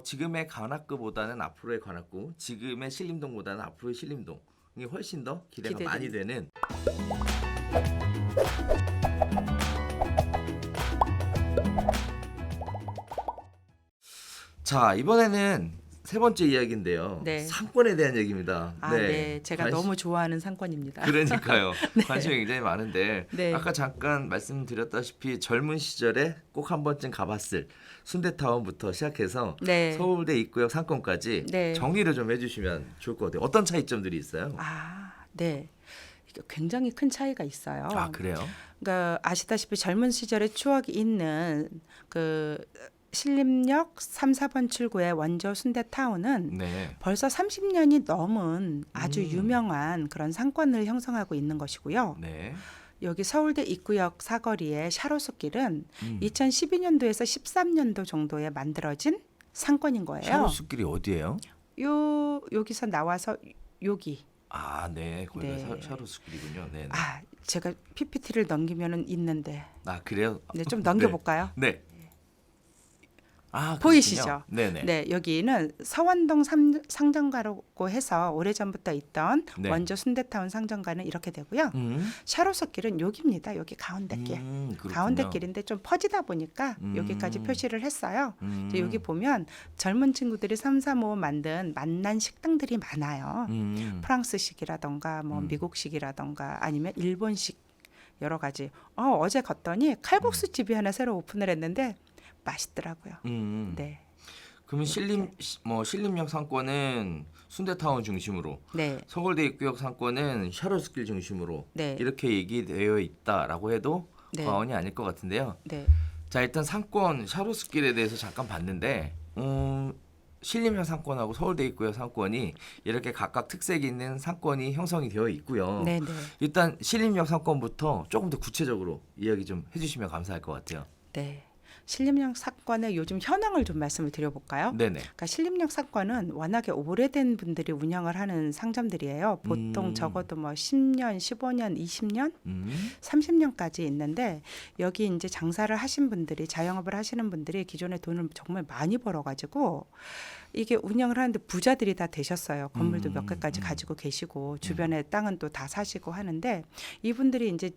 지금의 관악구보다는 앞으로의 관악구, 지금의 신림동보다는 앞으로의 신림동이 훨씬 더 기대가 기대됩니다. 많이 되는. 자, 이번에는 세 번째 이야기인데요. 네. 상권에 대한 얘기입니다. 네. 제가 너무 좋아하는 상권입니다. 그러니까요. 관심이 굉장히 많은데 네. 아까 잠깐 말씀드렸다시피 젊은 시절에 꼭 한 번쯤 가봤을 순대타운부터 시작해서 네. 서울대 입구역 상권까지 네. 정리를 좀 해주시면 좋을 것 같아요. 어떤 차이점들이 있어요? 네. 이게 굉장히 큰 차이가 있어요. 아, 그래요? 그러니까 아시다시피 젊은 시절의 추억이 있는 그 신림역 3, 4번 출구의 원조 순대타운은 네. 벌써 30년이 넘은 아주 유명한 그런 상권을 형성하고 있는 것이고요. 네. 여기 서울대 입구역 사거리의 샤로스길은 2012년도에서 13년도 정도에 만들어진 상권인 거예요. 샤로스길이 어디예요? 여기서 나와서 여기. 아, 네. 거기가 네. 샤로스길이군요. 네. 제가 PPT를 넘기면은 있는데. 아, 그래요? 네, 좀 넘겨볼까요? 네. 아, 보이시죠? 그렇군요. 네네. 네, 여기는 서원동 상점가라고 해서 오래전부터 있던 네. 원조 순대타운 상점가는 이렇게 되고요. 샤로스길은 여기입니다. 여기 가운데길. 그렇군요. 가운데길인데 좀 퍼지다 보니까 여기까지 표시를 했어요. 이제 여기 보면 젊은 친구들이 335 만든 만난 식당들이 많아요. 프랑스식이라던가 뭐 미국식이라던가 아니면 일본식 여러 가지. 어제 갔더니 칼국수 집이 하나 새로 오픈을 했는데 맛있더라고요. 네. 그러면 신림역 상권은 순대타운 중심으로, 네. 서울대 입구역 상권은 샤로스길 중심으로 네. 이렇게 얘기되어 있다라고 해도 네. 과언이 아닐 것 같은데요. 네. 자, 일단 상권 샤로스길에 대해서 잠깐 봤는데 신림역 상권하고 서울대 입구역 상권이 이렇게 각각 특색이 있는 상권이 형성이 되어 있고요. 네, 네. 일단 신림역 상권부터 조금 더 구체적으로 이야기 좀 해주시면 감사할 것 같아요. 네. 신림역 사건의 요즘 현황을 좀 말씀을 드려볼까요? 네네. 그러니까 신림역 사건은 워낙에 오래된 분들이 운영을 하는 상점들이에요. 보통 적어도 뭐 10년, 15년, 20년, 30년까지 있는데 여기 이제 장사를 하신 분들이 자영업을 하시는 분들이 기존에 돈을 정말 많이 벌어가지고 이게 운영을 하는데 부자들이 다 되셨어요. 건물도 몇 개까지 가지고 계시고 주변에 땅은 또 다 사시고 하는데 이분들이 이제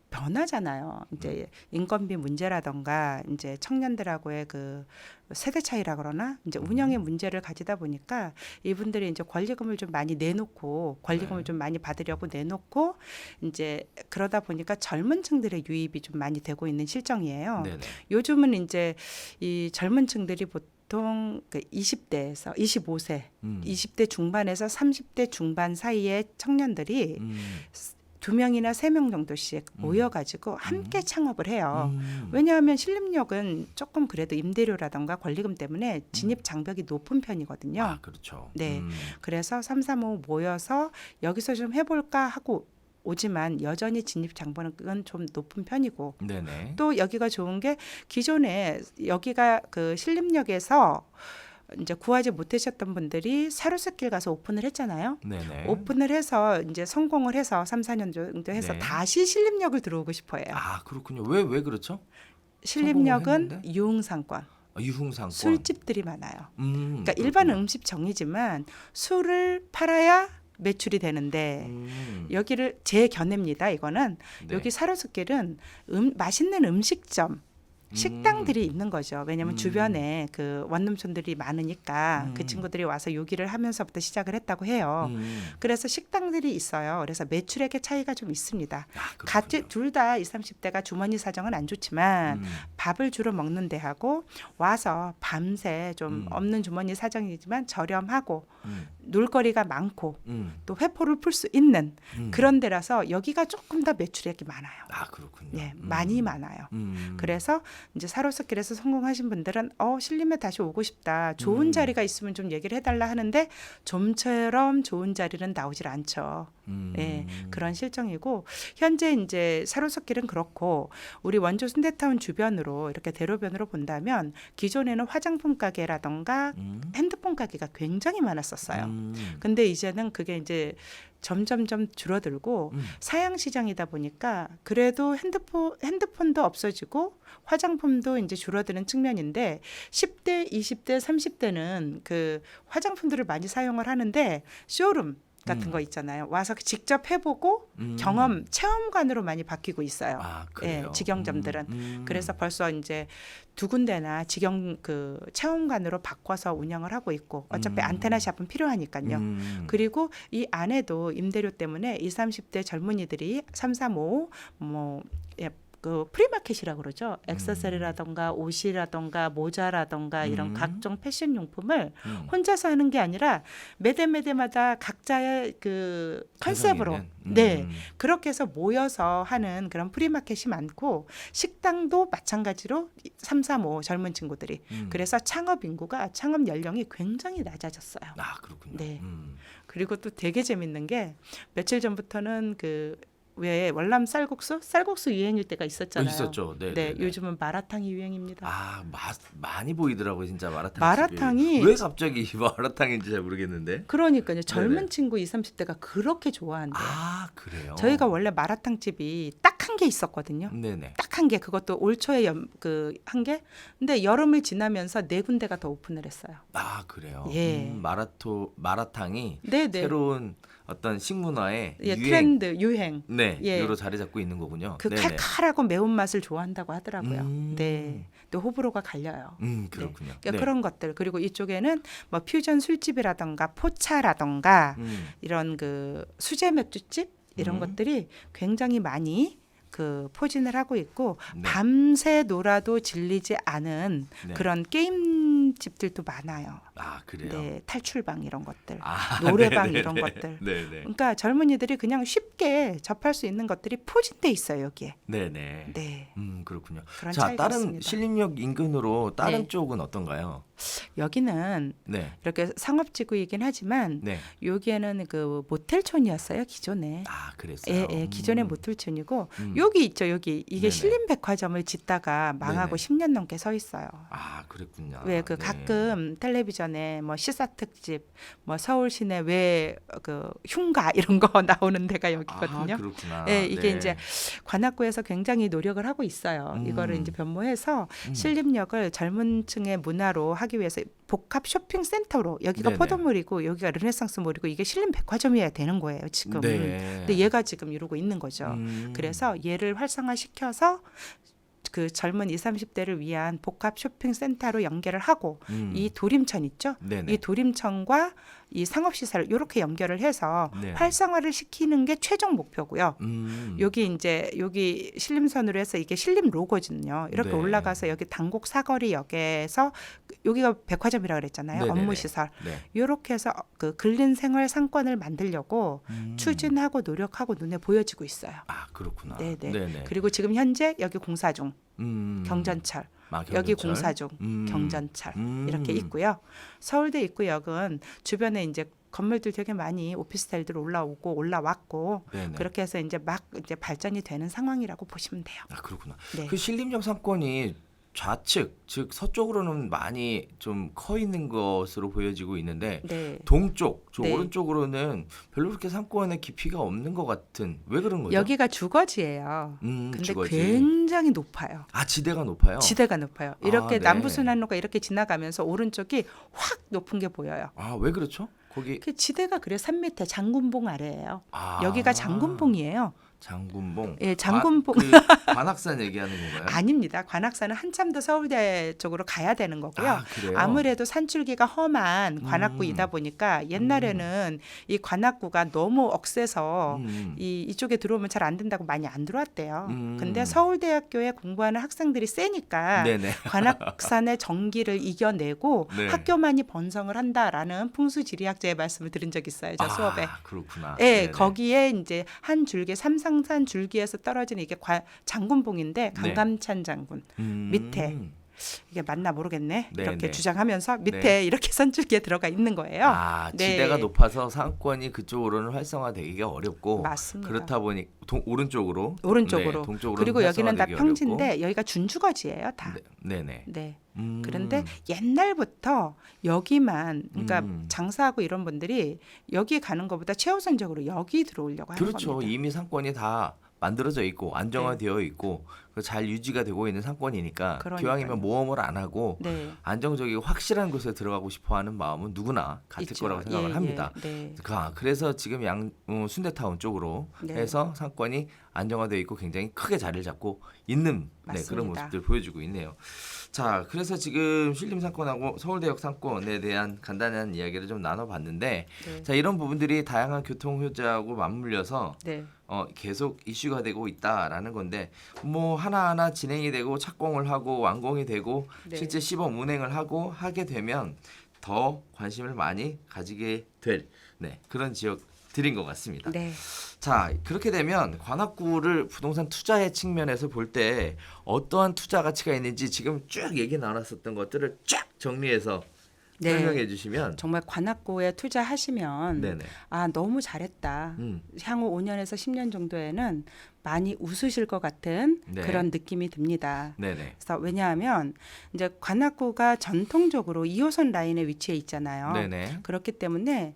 변하잖아요. 이제 인건비 문제라던가 이제 청년들하고의 그 세대 차이라 그러나 이제 운영의 문제를 가지다 보니까 이분들이 이제 권리금을 좀 많이 내놓고 권리금을 좀 많이 받으려고 내놓고 이제 그러다 보니까 젊은 층들의 유입이 좀 많이 되고 있는 실정이에요. 네네. 요즘은 이제 이 젊은 층들이 보통 그 20대에서 25세, 20대 중반에서 30대 중반 사이의 청년들이 2명이나 3명 정도씩 모여가지고 함께 창업을 해요. 왜냐하면 신림역은 조금 그래도 임대료라던가 권리금 때문에 진입 장벽이 높은 편이거든요. 아, 그렇죠. 네, 그래서 335 모여서 여기서 좀 해볼까 하고 오지만 여전히 진입 장벽은 좀 높은 편이고 네네. 또 여기가 좋은 게 기존에 여기가 그 신림역에서 이제 구하지 못하셨던 분들이 샤로스길 가서 오픈을 했잖아요. 네네. 오픈을 해서 이제 성공을 해서 3, 4년 정도 해서 네. 다시 신림역을 들어오고 싶어요. 아, 그렇군요. 왜 그렇죠? 신림역은 했는데? 유흥상권, 유흥상권. 술집들이 많아요. 그러니까 그렇군요. 일반 음식점이지만 술을 팔아야 매출이 되는데 여기를 제 견해입니다. 이거는 네. 여기 샤로스길은 맛있는 음식점 식당들이 있는 거죠. 왜냐하면 주변에 그 원룸촌들이 많으니까 그 친구들이 와서 요기를 하면서부터 시작을 했다고 해요. 그래서 식당들이 있어요. 그래서 매출액의 차이가 좀 있습니다. 같이 둘 다 20, 30대가 주머니 사정은 안 좋지만 밥을 주로 먹는 데하고 와서 밤새 좀 없는 주머니 사정이지만 저렴하고 놀거리가 많고 또 회포를 풀 수 있는 그런 데라서 여기가 조금 더 매출액이 많아요. 아, 그렇군요. 네, 많이 많아요. 그래서 이제 샤로스길에서 성공하신 분들은 신림에 다시 오고 싶다. 좋은 자리가 있으면 좀 얘기를 해달라 하는데 좀처럼 좋은 자리는 나오질 않죠. 네, 그런 실정이고 현재 이제 샤로스길은 그렇고 우리 원조 순대타운 주변으로 이렇게 대로변으로 본다면 기존에는 화장품 가게라던가 핸드폰 핸드폰 가게가 굉장히 많았었어요. 근데 이제는 그게 이제 점점점 줄어들고 사양 시장이다 보니까 그래도 핸드폰도 없어지고 화장품도 이제 줄어드는 측면인데 10대, 20대, 30대는 그 화장품들을 많이 사용을 하는데 쇼룸 같은 거 있잖아요. 와서 직접 해보고 경험, 체험관으로 많이 바뀌고 있어요. 아, 그래요? 예, 직영점들은. 그래서 벌써 이제 두 군데나 직영 그 체험관으로 바꿔서 운영을 하고 있고 어차피 안테나 샵은 필요하니까요. 그리고 이 안에도 임대료 때문에 20, 30대 젊은이들이 3, 3, 5 뭐 예, 그 프리마켓이라고 그러죠. 액세서리라던가 옷이라던가 모자라던가 이런 각종 패션 용품을 혼자서 하는 게 아니라 매대매대마다 각자의 그 컨셉으로 네 그렇게 해서 모여서 하는 그런 프리마켓이 많고 식당도 마찬가지로 3, 3, 5 젊은 친구들이 그래서 창업 인구가 창업 연령이 굉장히 낮아졌어요. 아, 그렇군요. 네. 그리고 또 되게 재밌는 게 며칠 전부터는 그 왜 월남 쌀국수 유행일 때가 있었잖아요. 있었죠. 네. 네, 요즘은 마라탕이 유행입니다. 아, 많이 보이더라고요, 진짜 마라탕. 마라탕이 왜 갑자기 마라탕인지 잘 모르겠는데. 그러니까요. 젊은 네네. 친구 20, 30대가 그렇게 좋아한대요. 아, 그래요. 저희가 원래 마라탕 집이 딱 한 개 있었거든요. 네네. 딱 한 개. 그것도 올 초에 그 한 개. 근데 여름을 지나면서 네 군데가 더 오픈을 했어요. 아, 그래요. 예. 마라탕이 네. 새로운 어떤 식문화의 예, 유행, 트렌드, 유행. 네, 예. 으로 자리 잡고 있는 거군요. 그 네네. 칼칼하고 매운맛을 좋아한다고 하더라고요. 네. 또 호불호가 갈려요. 그렇군요. 그러니까 네. 그런 것들. 그리고 이쪽에는 뭐 퓨전 술집이라던가 포차라던가 이런 그 수제 맥주집 이런 것들이 굉장히 많이 그 포진을 하고 있고 네. 밤새 놀아도 질리지 않은 네. 그런 게임 집들도 많아요. 아, 그래요. 네, 탈출방 이런 것들, 아, 노래방 네네네. 이런 것들. 네네. 그러니까 젊은이들이 그냥 쉽게 접할 수 있는 것들이 포진돼 있어요 여기에. 네네. 네, 그렇군요. 그런 자, 차이가 다른 있습니다. 신림역 인근으로 다른 네. 쪽은 어떤가요? 여기는 네. 이렇게 상업지구이긴 하지만 네. 여기에는 그 모텔촌이었어요 기존에. 아, 그랬어요. 예, 기존의 모텔촌이고 음. 여기 있죠 여기 이게 네네. 신림백화점을 짓다가 망하고 네네. 10년 넘게 서 있어요. 아, 그랬군요. 왜 그 네. 가끔 텔레비전에 뭐 시사 특집, 뭐 서울 시내 왜 그 흉가 이런 거 나오는 데가 여기거든요. 아, 그렇구나. 예, 이게 네. 이제 관악구에서 굉장히 노력을 하고 있어요. 이거를 이제 변모해서 신림역을 젊은층의 문화로 하기 위해서 복합 쇼핑 센터로 여기가 네네. 포도몰이고 여기가 르네상스 몰이고 이게 신림백화점이어야 되는 거예요 지금. 네. 근데 얘가 지금 이루고 있는 거죠. 그래서 얘를 활성화시켜서 그 젊은 20, 30대를 위한 복합 쇼핑 센터로 연결을 하고 이 도림천 있죠? 네네. 이 도림천과 이 상업시설 이렇게 연결을 해서 네. 활성화를 시키는 게 최종 목표고요. 여기 이제 여기 신림선으로 해서 이게 신림 로고거든요. 이렇게 네. 올라가서 여기 당곡 사거리역에서 여기가 백화점이라고 그랬잖아요. 네네네. 업무 시설. 네. 이렇게 해서 그 근린 생활 상권을 만들려고 추진하고 노력하고 눈에 보여지고 있어요. 아, 그렇구나. 네네. 네네. 그리고 지금 현재 여기 공사 중 경전철. 아, 여기 경전철? 공사 중 경전철 이렇게 있고요. 서울대 입구역은 주변에 이제 건물들 되게 많이 오피스텔들 올라왔고 네네. 그렇게 해서 이제 막 이제 발전이 되는 상황이라고 보시면 돼요. 아, 그렇구나. 네. 그 신림역 상권이 좌측, 즉 서쪽으로는 많이 좀 커 있는 것으로 보여지고 있는데 네. 동쪽, 저 네. 오른쪽으로는 별로 그렇게 상권의 깊이가 없는 것 같은. 왜 그런 거죠? 여기가 주거지예요. 근데 주거지. 굉장히 높아요. 아, 지대가 높아요. 지대가 높아요. 이렇게 네. 남부순환로가 이렇게 지나가면서 오른쪽이 확 높은 게 보여요. 아, 왜 그렇죠? 거기 그 지대가 그래 산 밑에 장군봉 아래예요. 아, 여기가 장군봉이에요. 장군봉. 예, 장군봉. 그 관악산 얘기하는 건가요? 아닙니다. 관악산은 한참 더 서울대 쪽으로 가야 되는 거고요. 아, 그래요? 아무래도 산줄기가 험한 관악구이다 보니까 옛날에는 이 관악구가 너무 억세서 이쪽에 들어오면 잘 안 된다고 많이 안 들어왔대요. 근데 서울대학교에 공부하는 학생들이 세니까 네네. 관악산의 정기를 이겨내고 네. 학교만이 번성을 한다라는 풍수지리학자의 말씀을 들은 적이 있어요. 저 수업에. 아, 그렇구나. 예, 네네. 거기에 이제 한 줄기 삼상산 줄기에서 떨어지는 이게 장군봉인데 강감찬 장군 밑에 이게 맞나 모르겠네. 네, 이렇게 네. 주장하면서 밑에 네. 이렇게 선줄기에 들어가 있는 거예요. 아, 네. 지대가 높아서 상권이 그쪽으로는 활성화되기가 어렵고 맞습니다. 그렇다 보니 오른쪽으로 오른쪽으로. 네, 동쪽으로 그리고 여기는 다 활성화되기 평지인데 여기가 준주거지예요, 다. 네네. 네. 그런데 옛날부터 여기만 그러니까 장사하고 이런 분들이 여기 가는 것보다 최우선적으로 여기 들어오려고 하는 그렇죠. 겁니다. 이미 상권이 다 만들어져 있고 안정화되어 있고 잘 유지가 되고 있는 상권이니까 그러니까요. 기왕이면 모험을 안 하고 네. 안정적이고 확실한 곳에 들어가고 싶어하는 마음은 누구나 같을 있죠. 거라고 생각을 합니다. 네. 그래서 지금 순대타운 쪽으로 네. 해서 상권이 안정화되어 있고 굉장히 크게 자리를 잡고 있는 그런 맞습니다. 모습들 보여주고 있네요. 자, 그래서 지금 신림 상권하고 서울대역 상권에 대한 간단한 이야기를 좀 나눠봤는데, 네. 자, 이런 부분들이 다양한 교통 효자하고 맞물려서 네. 계속 이슈가 되고 있다라는 건데, 뭐 하나하나 진행이 되고 착공을 하고 완공이 되고 네. 실제 시범 운행을 하게 되면 더 관심을 많이 가지게 될 그런 지역들인 것 같습니다. 네. 자, 그렇게 되면 관악구를 부동산 투자의 측면에서 볼 때 어떠한 투자 가치가 있는지 지금 쭉 얘기 나눴었던 것들을 쫙 정리해서 네. 설명해 주시면. 정말 관악구에 투자하시면 네네. 아 너무 잘했다. 향후 5년에서 10년 정도에는 많이 웃으실 것 같은 네. 그런 느낌이 듭니다. 네네. 그래서 왜냐하면 이제 관악구가 전통적으로 2호선 라인에 위치해 있잖아요. 네네. 그렇기 때문에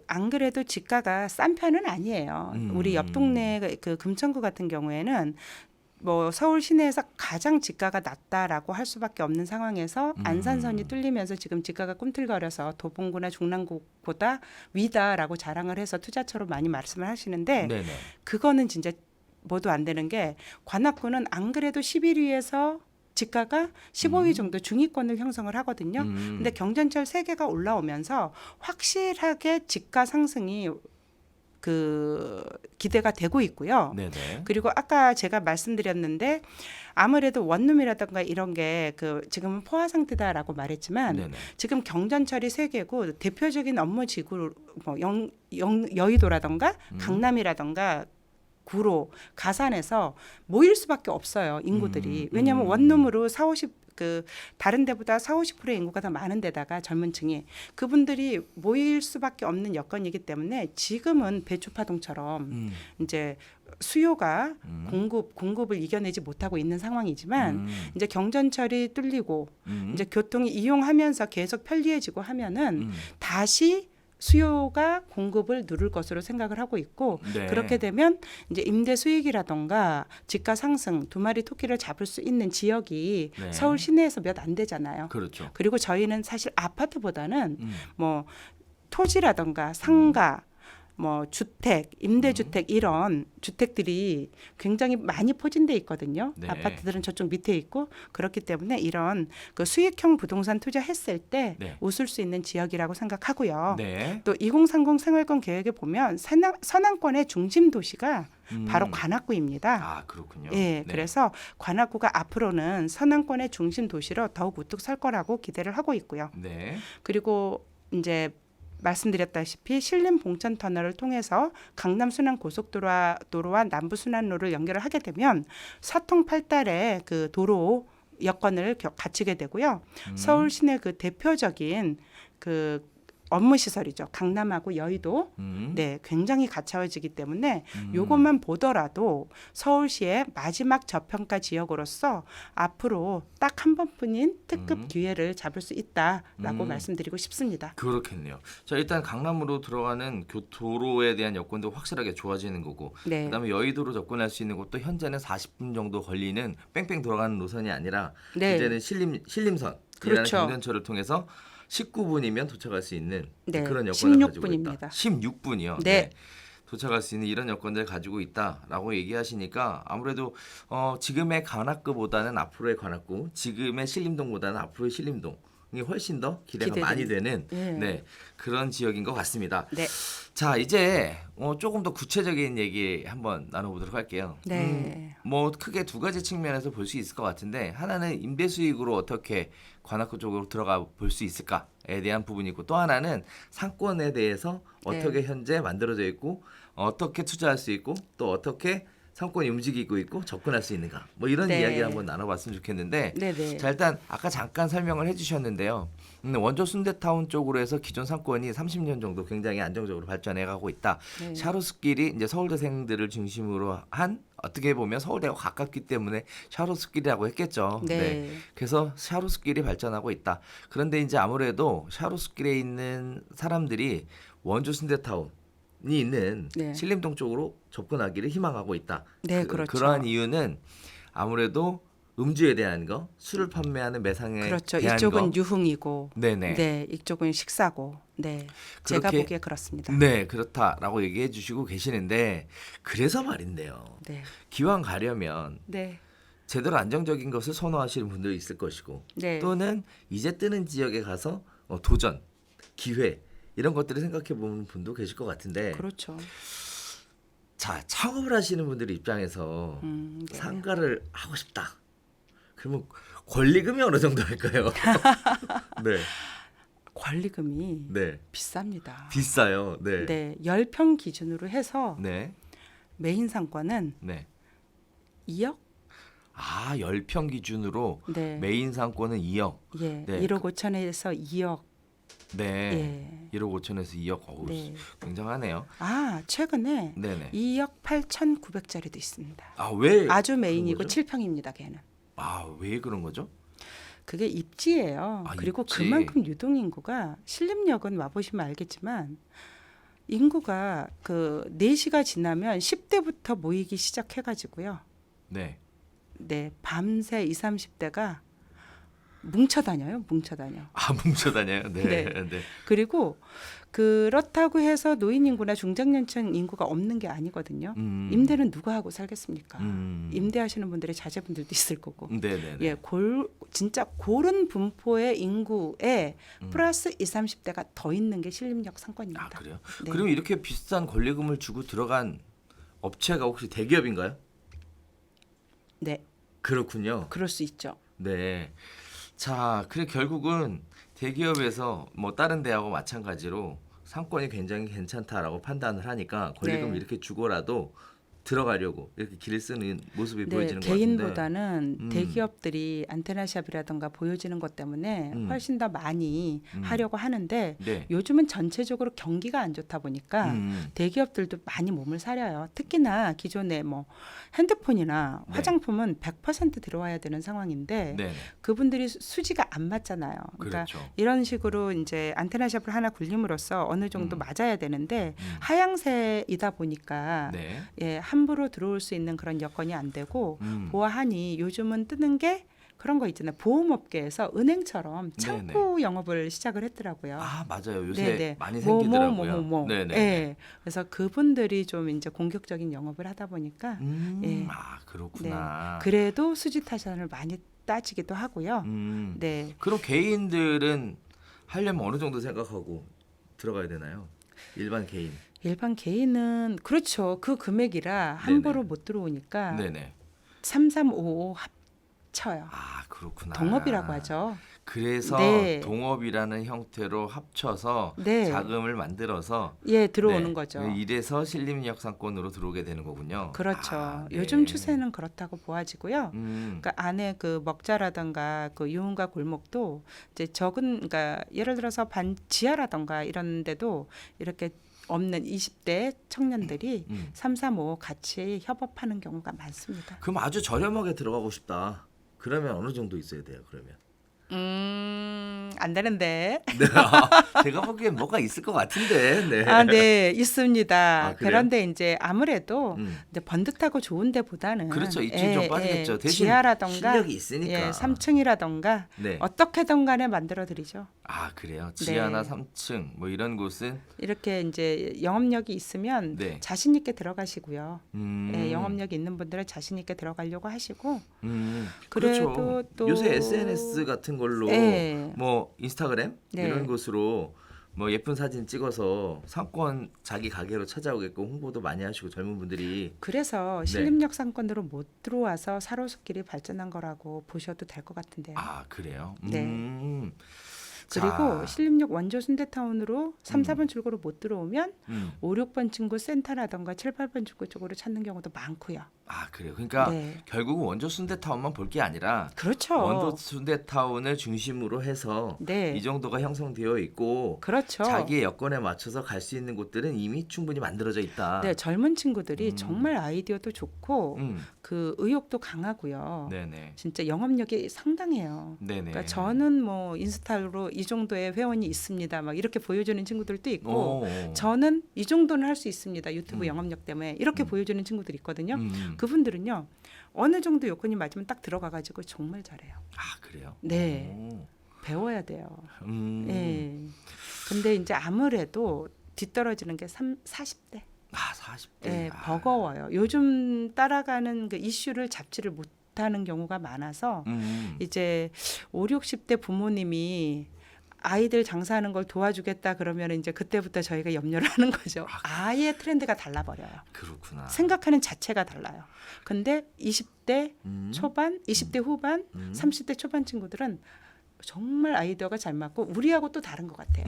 안 그래도 지가가 싼 편은 아니에요. 우리 옆 동네 그 금천구 같은 경우에는 뭐 서울 시내에서 가장 지가가 낮다라고 할 수밖에 없는 상황에서 안산선이 뚫리면서 지금 지가가 꿈틀거려서 도봉구나 중랑구보다 위다라고 자랑을 해서 투자처로 많이 말씀을 하시는데 네네. 그거는 진짜 모두 안 되는 게 관악구는 안 그래도 11위에서 지가가 15위 정도 중위권을 형성을 하거든요. 근데 경전철 3개가 올라오면서 확실하게 지가 상승이 기대가 되고 있고요. 네네. 그리고 아까 제가 말씀드렸는데 아무래도 원룸이라든가 이런 게 지금은 포화 상태다라고 말했지만 네네. 지금 경전철이 3개고 대표적인 업무 지구 뭐 여의도라든가 강남이라든가 구로 가산에서 모일 수밖에 없어요 인구들이. 왜냐하면 원룸으로 40, 50 다른 데보다 40-50%의 인구가 더 많은 데다가 젊은 층이 그분들이 모일 수밖에 없는 여건이기 때문에 지금은 배추파동처럼 이제 수요가 공급을 이겨내지 못하고 있는 상황이지만 이제 경전철이 뚫리고 이제 교통이 이용하면서 계속 편리해지고 하면은 다시 수요가 공급을 누를 것으로 생각을 하고 있고 네. 그렇게 되면 이제 임대 수익이라던가 지가 상승 두 마리 토끼를 잡을 수 있는 지역이 네. 서울 시내에서 몇 안 되잖아요. 그렇죠. 그리고 저희는 사실 아파트보다는 뭐 토지라던가 상가 뭐 주택, 임대주택 이런 주택들이 굉장히 많이 포진돼 있거든요. 네. 아파트들은 저쪽 밑에 있고 그렇기 때문에 이런 수익형 부동산 투자했을 때 네. 웃을 수 있는 지역이라고 생각하고요. 네. 또 2030 생활권 계획에 보면 서남권의 중심 도시가 바로 관악구입니다. 아, 그렇군요. 예, 네. 그래서 관악구가 앞으로는 서남권의 중심 도시로 더욱 우뚝 설 거라고 기대를 하고 있고요. 네. 그리고 이제 말씀드렸다시피 신림 봉천 터널을 통해서 강남 순환 고속도로와 남부 순환로를 연결을 하게 되면 사통팔달의 도로 여건을 갖추게 되고요. 서울 시내 대표적인 업무 시설이죠. 강남하고 여의도 굉장히 가까워지기 때문에 요것만 보더라도 서울시의 마지막 저평가 지역으로서 앞으로 딱 한 번뿐인 특급 기회를 잡을 수 있다라고 말씀드리고 싶습니다. 그렇겠네요. 자, 일단 강남으로 들어가는 도로에 대한 여건도 확실하게 좋아지는 거고 네. 그다음에 여의도로 접근할 수 있는 곳도 현재는 40분 정도 걸리는 뺑뺑 돌아가는 노선이 아니라 네. 이제는 신림선이라는 그렇죠. 경전철을 통해서 19분이면 도착할 수 있는 네, 그런 여건을 16 가지고 분입니다. 있다. 16분이요. 네. 도착할 수 있는 이런 여건들을 가지고 있다라고 얘기하시니까 아무래도 지금의 관악구보다는 앞으로의 관악구, 지금의 신림동보다는 앞으로의 신림동이 훨씬 더 기대가 많이 되는 그런 지역인 것 같습니다. 네. 자, 이제 조금 더 구체적인 얘기 한번 나눠보도록 할게요. 네. 뭐 크게 두 가지 측면에서 볼 수 있을 것 같은데 하나는 임대 수익으로 어떻게 관악구 쪽으로 들어가 볼 수 있을까에 대한 부분이 있고 또 하나는 상권에 대해서 어떻게 현재 만들어져 있고 어떻게 투자할 수 있고 또 어떻게 상권이 움직이고 있고 접근할 수 있는가? 뭐 이런 네. 이야기 한번 나눠봤으면 좋겠는데 네네. 자 일단 아까 잠깐 설명을 해주셨는데요. 원조 순대타운 쪽으로 해서 기존 상권이 30년 정도 굉장히 안정적으로 발전해가고 있다. 네. 샤로스길이 이제 서울대생들을 중심으로 한 어떻게 보면 서울대와 가깝기 때문에 샤로스길이라고 했겠죠. 네. 그래서 샤로스길이 발전하고 있다. 그런데 이제 아무래도 샤로스길에 있는 사람들이 원조 순대타운이 있는 네. 신림동 쪽으로 접근하기를 희망하고 있다. 네, 그렇죠. 그러한 이유는 아무래도 음주에 대한 거, 술을 판매하는 매상에 그렇죠. 대한 이쪽은 거. 유흥이고, 네네. 네, 이쪽은 식사고, 네, 제가 그렇게- 보기에 그렇습니다. 네, 그렇다라고 얘기해 주시고 계시는데 그래서 말인데요. 네, 기왕 가려면 네, 제대로 안정적인 것을 선호하시는 분들이 있을 것이고 네, 또는 이제 뜨는 지역에 가서 도전, 기회 이런 것들을 생각해 보는 분도 계실 것 같은데 그렇죠. 자 창업을 하시는 분들 입장에서 네. 상가를 하고 싶다. 그러면 권리금이 어느 정도 할까요? 네, 권리금이 네, 비쌉니다. 비싸요. 네, 네, 10평 기준으로 해서 네, 메인 상권은 네. 2억? 아 10평 기준으로 네, 메인 상권은 2억. 예, 네. 1억 5천에서 2억. 네, 예, 1억 5천에서 2억. 어우, 네. 굉장하네요. 아, 최근에 네네. 2억 8,900짜리도 있습니다. 아 왜? 아주 그런 메인이고 거죠? 7평입니다, 걔는. 왜 그런 거죠? 그게 입지예요. 아, 그리고 입지. 그만큼 유동 인구가 신림역은 와보시면 알겠지만 인구가 그 4시가 지나면 10대부터 모이기 시작해가지고요. 네. 네, 밤새 20, 30대가 뭉쳐 다녀요. 뭉쳐 다녀. 뭉쳐 다녀요. 네. 네. 네. 그리고 그렇다고 해서 노인 인구나 중장년층 인구가 없는 게 아니거든요. 임대는 누가 하고 살겠습니까? 임대하시는 분들의 자제분들도 있을 거고. 네네. 예, 진짜 고른 분포의 인구에 플러스 20, 30대가 더 있는 게 신림역 상권입니다. 그래요? 네. 그럼 이렇게 비싼 권리금을 주고 들어간 업체가 혹시 대기업인가요? 네, 그렇군요. 그럴 수 있죠. 네. 자, 그래 결국은 대기업에서 뭐 다른 데하고 마찬가지로 상권이 굉장히 괜찮다라고 판단을 하니까 권리금을 네. 이렇게 주고라도 들어가려고 이렇게 길을 쓰는 모습이 네, 보여지는 것 같은데. 개인보다는 대기업들이 안테나샵이라든가 보여지는 것 때문에 훨씬 더 많이 하려고 하는데 네. 요즘은 전체적으로 경기가 안 좋다 보니까 대기업들도 많이 몸을 사려요. 특히나 기존에 뭐 핸드폰이나 네. 화장품은 100% 들어와야 되는 상황인데 네. 그분들이 수지가 안 맞잖아요. 그러니까 그렇죠. 이런 식으로 이제 안테나샵을 하나 굴림으로써 어느 정도 맞아야 되는데 하향세이다 보니까 네. 예, 함부로 들어올 수 있는 그런 여건이 안 되고 보아하니 요즘은 뜨는 게 그런 거 있잖아요. 보험업계에서 은행처럼 창구 영업을 시작을 했더라고요. 맞아요. 요새 네네. 많이 생기더라고요. 뭐. 네네. 예. 그래서 그분들이 좀 이제 공격적인 영업을 하다 보니까 예. 그렇구나. 그래도 수지 타산을 많이 따지기도 하고요. 네. 그럼 개인들은 하려면 어느 정도 생각하고 들어가야 되나요? 일반 개인. 일반 개인은 그렇죠. 그 금액이라 함부로 네네. 못 들어오니까 네네. 3355 합쳐요. 그렇구나. 동업이라고 하죠. 그래서 네. 동업이라는 형태로 합쳐서 네. 자금을 만들어서 예, 들어오는 네. 거죠. 이래서 신림역 상권으로 들어오게 되는 거군요. 그렇죠. 네. 요즘 추세는 그렇다고 보아지고요. 음. 그러니까 안에 그 먹자라든가 그 유흥가 골목도 이제 적은 그러니까 예를 들어서 지하라든가 이런 데도 이렇게 없는 20대 청년들이 335 같이 협업하는 경우가 많습니다. 그럼 아주 저렴하게 들어가고 싶다. 그러면 어느 정도 있어야 돼요? 그러면 안 되는데. 네. 제가 보기엔 뭐가 있을 것 같은데. 네. 네, 있습니다. 그래요? 그런데 이제 아무래도 음. 이제 번듯하고 좋은 데보다는 그렇죠. 입지는 좀 빠지겠죠. 대신 지하라던가 실력이 있으니까. 3층이라던가 네. 어떻게든 간에 만들어 드리죠. 그래요. 지하나 네. 3층 뭐 이런 곳은 이렇게 이제 영업력이 있으면 네. 자신 있게 들어가시고요. 음. 영업력이 있는 분들은 자신 있게 들어가려고 하시고 그렇죠. 그래도 또 요새 SNS 같은 걸로 네. 뭐 인스타그램 네. 이런 곳으로 뭐 예쁜 사진 찍어서 상권 자기 가게로 찾아오게끔 홍보도 많이 하시고 젊은 분들이 그래서 네. 신림역 상권으로 못 들어와서 사로수길이 발전한 거라고 보셔도 될 것 같은데요. 그래요. 네. 자, 그리고 신림역 원조 순대타운으로 3, 4번 출구로 못 들어오면 5, 6번 출구 센터라던가 7, 8번 출구 쪽으로 찾는 경우도 많고요. 아, 그래요. 그러니까 네. 결국은 원조 순대타운만 볼 게 아니라 그렇죠. 원조 순대타운을 중심으로 해서 네. 이 정도가 형성되어 있고 그렇죠. 자기의 여건에 맞춰서 갈 수 있는 곳들은 이미 충분히 만들어져 있다. 네, 젊은 친구들이 음. 정말 아이디어도 좋고 그 의욕도 강하고요. 네네. 진짜 영업력이 상당해요. 네네. 그러니까 저는 뭐 인스타로 이 정도의 회원이 있습니다. 막 이렇게 보여주는 친구들도 있고 오. 저는 이 정도는 할 수 있습니다. 유튜브 음. 영업력 때문에 이렇게 음. 보여주는 친구들이 있거든요. 음. 그분들은요 어느 정도 요건이 맞으면 딱 들어가가지고 정말 잘해요. 아, 그래요. 네. 오. 배워야 돼요. 음. 예. 근데 이제 아무래도 뒤떨어지는 게 40대. 아, 40대. 예, 아. 버거워요. 요즘 따라가는 그 이슈를 잡지를 못하는 경우가 많아서 이제 5, 60대 부모님이 아이들 장사하는 걸 도와주겠다 그러면 이제 그때부터 저희가 염려를 하는 거죠. 아예 트렌드가 달라버려요. 그렇구나. 생각하는 자체가 달라요. 근데 20대 초반, 20대 후반, 30대 초반 친구들은 정말 아이디어가 잘 맞고 우리하고 또 다른 것 같아요.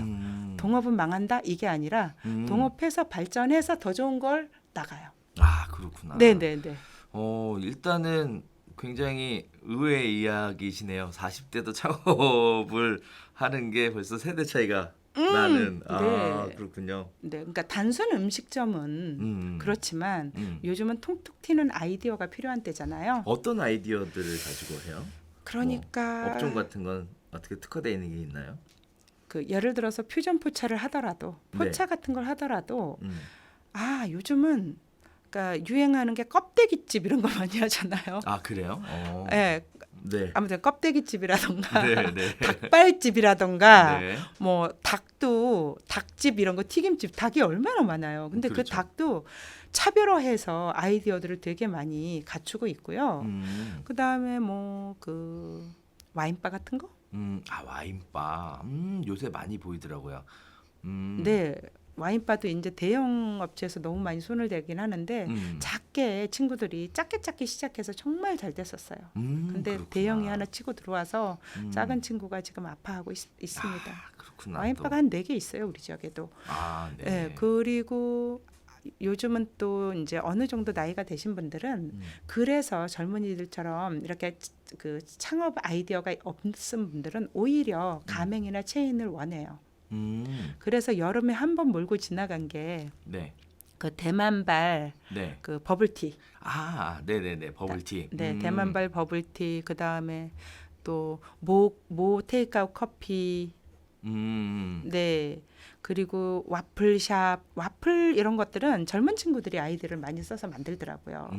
동업은 망한다 이게 아니라 동업해서 발전해서 더 좋은 걸 나가요. 아, 그렇구나. 네네네. 일단은 굉장히 의외의 이야기시네요. 40대도 창업을 하는 게 벌써 세대 차이가 나는. 아, 네. 그렇군요. 네, 그러니까 단순 음식점은 그렇지만 요즘은 통통 튀는 아이디어가 필요한 때잖아요. 어떤 아이디어들을 가지고 해요? 그러니까 업종 같은 건 어떻게 특화되어 있는 게 있나요? 그 예를 들어서 퓨전 포차를 하더라도 포차 같은 걸 하더라도 아 요즘은 그러니까 유행하는 게 껍데기집 이런 거 많이 하잖아요. 아, 그래요? 네, 네. 아무튼 껍데기집이라던가 네, 네. 닭발집이라던가 네. 뭐 닭도 닭집 이런 거 튀김집 닭이 얼마나 많아요. 근데 그 그렇죠. 닭도 차별화해서 아이디어들을 되게 많이 갖추고 있고요. 그다음에 뭐 그 와인바 같은 거? 아, 와인바. 요새 많이 보이더라고요. 네. 와인바도 이제 대형 업체에서 너무 많이 손을 대긴 하는데 작게 친구들이 작게 시작해서 정말 잘 됐었어요. 근데 그렇구나. 대형이 하나 치고 들어와서 작은 친구가 지금 아파하고 있습니다. 아, 그렇구나. 와인바가 또. 한 4개 있어요, 우리 지역에도. 아, 네. 네, 그리고 요즘은 또 이제 어느 정도 나이가 되신 분들은 그래서 젊은이들처럼 이렇게 그 창업 아이디어가 없은 분들은 오히려 가맹이나 체인을 원해요. 그래서 여름에 한 번 몰고 지나간 게 네. 그 대만발 네. 그 버블티. 아, 네네네. 버블티. 네, 대만발 버블티. 그 다음에 또 모 테이크아웃 커피. 네. 그리고 와플샵, 와플 이런 것들은 젊은 친구들이 아이디어를 많이 써서 만들더라고요.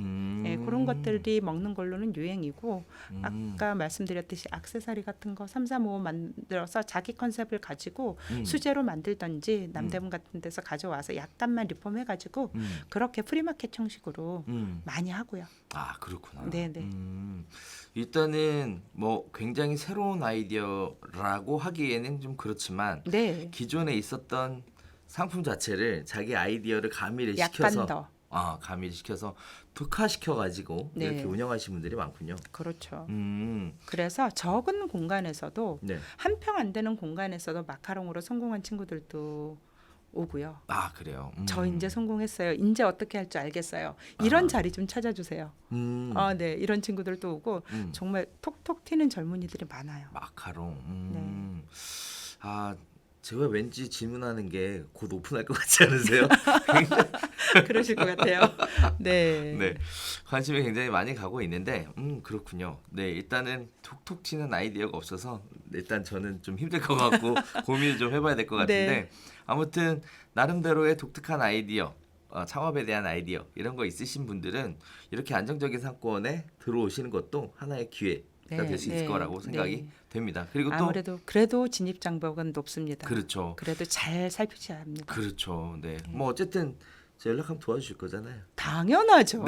네, 그런 것들이 먹는 걸로는 유행이고 아까 말씀드렸듯이 액세서리 같은 거 3, 4, 5 만들어서 자기 컨셉을 가지고 수제로 만들던지 남대문 같은 데서 가져와서 약간만 리폼해가지고 그렇게 프리마켓 형식으로 많이 하고요. 아, 그렇구나. 네네. 일단은 뭐 굉장히 새로운 아이디어라고 하기에는 좀 그렇지만 네. 기존에 있었던 상품 자체를 자기 아이디어를 가미를 약간 시켜서 더. 가미를 시켜서 특화시켜 가지고 네. 이렇게 운영하시는 분들이 많군요. 그렇죠. 음. 그래서 적은 공간에서도 네. 한 평 안 되는 공간에서도 마카롱으로 성공한 친구들도 오고요. 아, 그래요. 저 이제 성공했어요. 이제 어떻게 할 줄 알겠어요. 이런 자리 좀 찾아주세요. 네, 이런 친구들도 오고 정말 톡톡 튀는 젊은이들이 많아요. 마카롱. 아, 제가 왠지 질문하는 게 곧 오픈할 것 같지 않으세요? 그러실 것 같아요. 네. 네, 관심이 굉장히 많이 가고 있는데, 그렇군요. 네, 일단은 톡톡 튀는 아이디어가 없어서 일단 저는 좀 힘들 것 같고 고민을 좀 해봐야 될 것 같은데, 네. 아무튼 나름대로의 독특한 아이디어, 창업에 대한 아이디어 이런 거 있으신 분들은 이렇게 안정적인 상권에 들어오시는 것도 하나의 기회가 네, 될 수 있을 네, 거라고 생각이 됩니다. 그리고 또 아무래도 그래도 진입 장벽은 높습니다. 그렇죠. 그래도 잘 살피셔야 합니다. 그렇죠. 네. 뭐 어쨌든 제 연락하면 도와주실 거잖아요. 당연하죠.